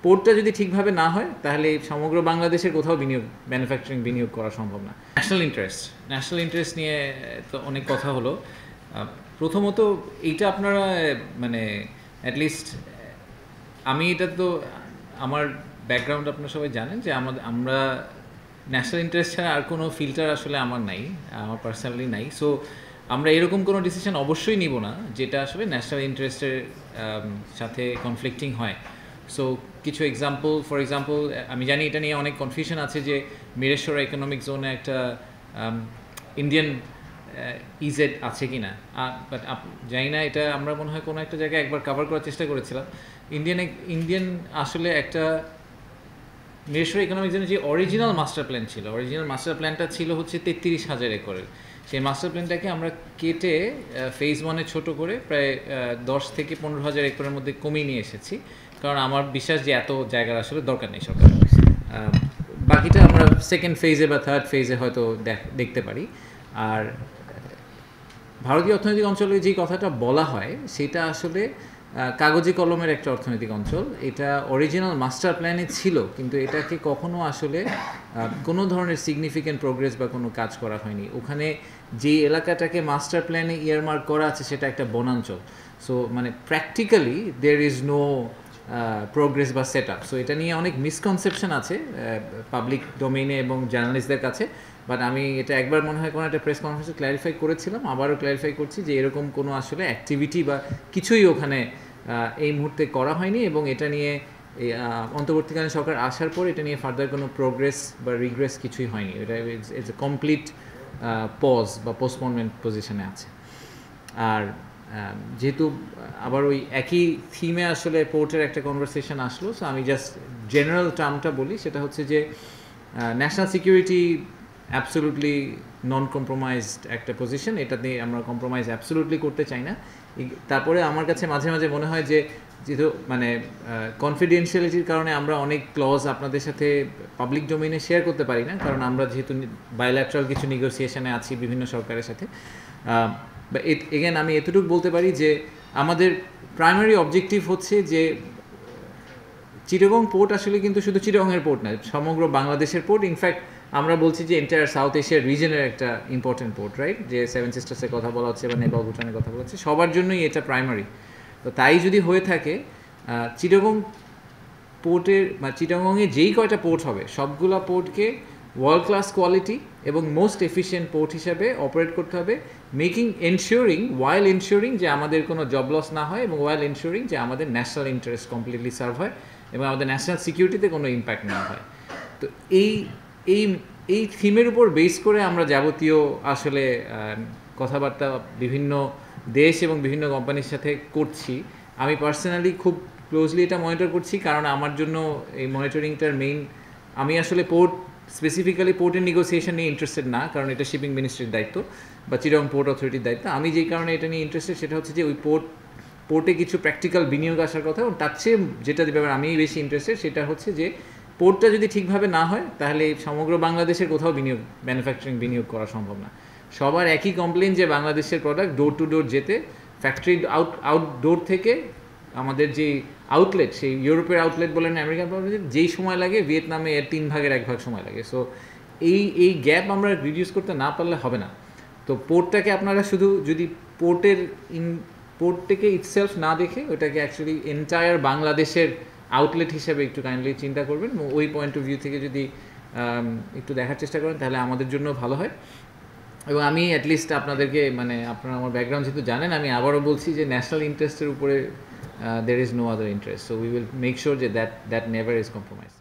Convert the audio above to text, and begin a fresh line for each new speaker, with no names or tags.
পোর্টটা যদি ঠিকভাবে না হয় তাহলে সমগ্র বাংলাদেশের কোথাও ম্যানুফ্যাকচারিং বিনিয়োগ করা সম্ভব না। ন্যাশনাল ইন্টারেস্ট নিয়ে তো অনেক কথা হলো। প্রথমত এইটা আপনারা মানে অ্যাটলিস্ট আমি এটা তো আমার ব্যাকগ্রাউন্ড আপনারা সবাই জানেন যে আমরা ন্যাশনাল ইন্টারেস্ট ছাড়া আর কোনো ফিল্টার আসলে আমার নাই, আমার পার্সোনালি নাই। সো আমরা এরকম কোনো ডিসিশন অবশ্যই নিব না যেটা আসলে ন্যাশনাল ইন্টারেস্টের সাথে কনফ্লিক্টিং হয়। সো কিছু ফর এক্সাম্পল আমি জানি এটা নিয়ে অনেক কনফিউশন আছে যে মিরেশ্বর ইকোনমিক জোনে একটা ইন্ডিয়ান ইজেড আছে কি না, বাট জানি না, এটা আমরা মনে হয় কোনো একটা জায়গায় একবার কভার করার চেষ্টা করেছিলাম। ইন্ডিয়ান আসলে একটা মিরেশ্বর ইকোনমিক জোনের যে অরিজিনাল মাস্টার প্ল্যানটা ছিল হচ্ছে 33,000 একরের। সেই মাস্টার প্ল্যানটাকে আমরা কেটে ফেজ 1-এ ছোটো করে প্রায় 10 থেকে 15,000 একরের মধ্যে কমিয়ে নিয়ে এসেছি, কারণ আমার বিশ্বাস যে এত জায়গার আসলে দরকার নেই সরকার। বাকিটা আমরা সেকেন্ড ফেজে বা থার্ড ফেজে হয়তো দেখতে পারি। আর ভারতীয় অর্থনৈতিক অঞ্চলে যে কথাটা বলা হয় সেটা আসলে কাগজে কলমের একটা অর্থনৈতিক অঞ্চল। এটা অরিজিনাল মাস্টার প্ল্যানে ছিল, কিন্তু এটাকে কখনো আসলে কোনো ধরনের সিগনিফিক্যান্ট প্রোগ্রেস বা কোনো কাজ করা হয়নি। ওখানে যে এলাকাটাকে মাস্টার প্ল্যানে ইয়ারমার্ক করা আছে সেটা একটা বনাঞ্চল। সো মানে practically there is no progress বা সেট আপ। সো এটা নিয়ে অনেক মিসকনসেপশন আছে পাবলিক ডোমেইনে এবং জার্নালিস্টদের কাছে। বাট আমি এটা একবার মনে হয় কোনো একটা প্রেস কনফারেন্সে ক্ল্যারিফাই করেছিলাম, আবারও ক্ল্যারিফাই করছি যে এরকম কোনো আসলে অ্যাক্টিভিটি বা কিছুই ওখানে এই মুহূর্তে করা হয়নি। এবং এটা নিয়ে অন্তর্বর্তীকালীন সরকার আসার পর এটা নিয়ে ফার্দার কোনো প্রোগ্রেস বা রিগ্রেস কিছুই হয়নি। এটা ইটস এ কমপ্লিট পজ বা পোস্টপোনমেন্ট পজিশনে আছে। আর যেহেতু আবার ওই একই থিমে আসলে পোর্টের একটা কনভারসেশন আসলো, সো আমি জাস্ট জেনারেল টার্মটা বলি, সেটা হচ্ছে যে ন্যাশনাল সিকিউরিটি অ্যাবসোলুটলি নন কম্প্রোমাইজড একটা পজিশন, এটা নিয়ে আমরা কম্প্রোমাইজ অ্যাবসোলুটলি করতে চাই না। তারপরে আমার কাছে মাঝে মাঝে মনে হয় যে যেহেতু মানে কনফিডেন্সিয়ালিটির কারণে আমরা অনেক ক্লজ আপনাদের সাথে পাবলিক ডোমেইনে শেয়ার করতে পারি না, কারণ আমরা যেহেতু বাইল্যাটারাল কিছু নেগোসিয়েশনে আছি বিভিন্ন সরকারের সাথে। এগেন আমি এতটুকু বলতে পারি যে আমাদের প্রাইমারি অবজেক্টিভ হচ্ছে যে চিটাগং পোর্ট আসলে কিন্তু শুধু চিটাগংয়ের পোর্ট না, সমগ্র বাংলাদেশের পোর্ট। ইনফ্যাক্ট আমরা বলছি যে এন্টায়ার সাউথ এশিয়ার রিজনের একটা ইম্পর্টেন্ট পোর্ট, রাইট? যে সেভেন সিস্টার্সের কথা বলা হচ্ছে বা নেপাল ভুটানের কথা বলা হচ্ছে, সবার জন্যই এটা প্রাইমারি। তো তাই যদি হয়ে থাকে চিটাগং পোর্টের বা চিটাগংয়ে যেই কয়টা পোর্ট হবে সবগুলা পোর্টকে ওয়ার্ল্ড ক্লাস কোয়ালিটি এবং মোস্ট এফিশিয়েন্ট পোর্ট হিসাবে অপারেট করতে হবে, ওয়াইল এনশিওরিং যে আমাদের কোনো জব লস না হয় এবং ওয়াইল এনশিওরিং যে আমাদের ন্যাশনাল ইন্টারেস্ট কমপ্লিটলি সার্ভ হয় এবং আমাদের ন্যাশনাল সিকিউরিটিতে কোনো ইম্প্যাক্ট না হয়। তো এই থিমের উপর বেস করে আমরা যাবতীয় আসলে কথাবার্তা বিভিন্ন দেশ এবং বিভিন্ন কোম্পানির সাথে করছি। আমি পার্সোনালি খুব ক্লোজলি এটা মনিটর করছি, কারণ আমার জন্য এই মনিটরিংটার আমি আসলে স্পেসিফিক্যালি পোর্টের নেগোসিয়েশন নিয়ে ইন্টারেস্টেড না, কারণ এটা শিপিং মিনিস্ট্রির দায়িত্ব বা চিটাগং পোর্ট অথরিটির দায়িত্ব। আমি যেই কারণে এটা নিয়ে ইন্টারেস্টেড সেটা হচ্ছে যে ওই পোর্টে কিছু প্র্যাকটিক্যাল বিনিয়োগ আসার কথা, এবং তার চেয়ে যেটা ব্যাপারে আমি বেশি ইন্টারেস্টেড সেটা হচ্ছে যে পোর্টটা যদি ঠিকভাবে না হয় তাহলে সমগ্র বাংলাদেশের কোথাও ম্যানুফ্যাকচারিং বিনিয়োগ করা সম্ভব না। সবার একই কমপ্লেন যে বাংলাদেশের প্রোডাক্ট ডোর টু ডোর যেতে ফ্যাক্টরি আউটডোর থেকে আমাদের যে আউটলেট, সেই ইউরোপের আউটলেট বলেন আমেরিকান আউটলেট, যেই সময় লাগে ভিয়েতনামে এর 3 ভাগের 1 ভাগ সময় লাগে। সো এই গ্যাপ আমরা রিডিউস করতে না পারলে হবে না। তো পোর্টটাকে আপনারা শুধু যদি পোর্টটাকে ইটসেলফ না দেখে ওটাকে অ্যাকচুয়ালি এন্টায়ার বাংলাদেশের আউটলেট হিসেবে একটু কাইন্ডলি চিন্তা করবেন, ওই পয়েন্ট অফ ভিউ থেকে যদি একটু দেখার চেষ্টা করেন তাহলে আমাদের জন্য ভালো হয়। এবং আমি অ্যাটলিস্ট আপনাদেরকে আপনারা আমার ব্যাকগ্রাউন্ড যেহেতু জানেন, আমি আবারও বলছি যে ন্যাশনাল ইন্টারেস্টের উপরে there is no other interest, so we will make sure that never is compromised.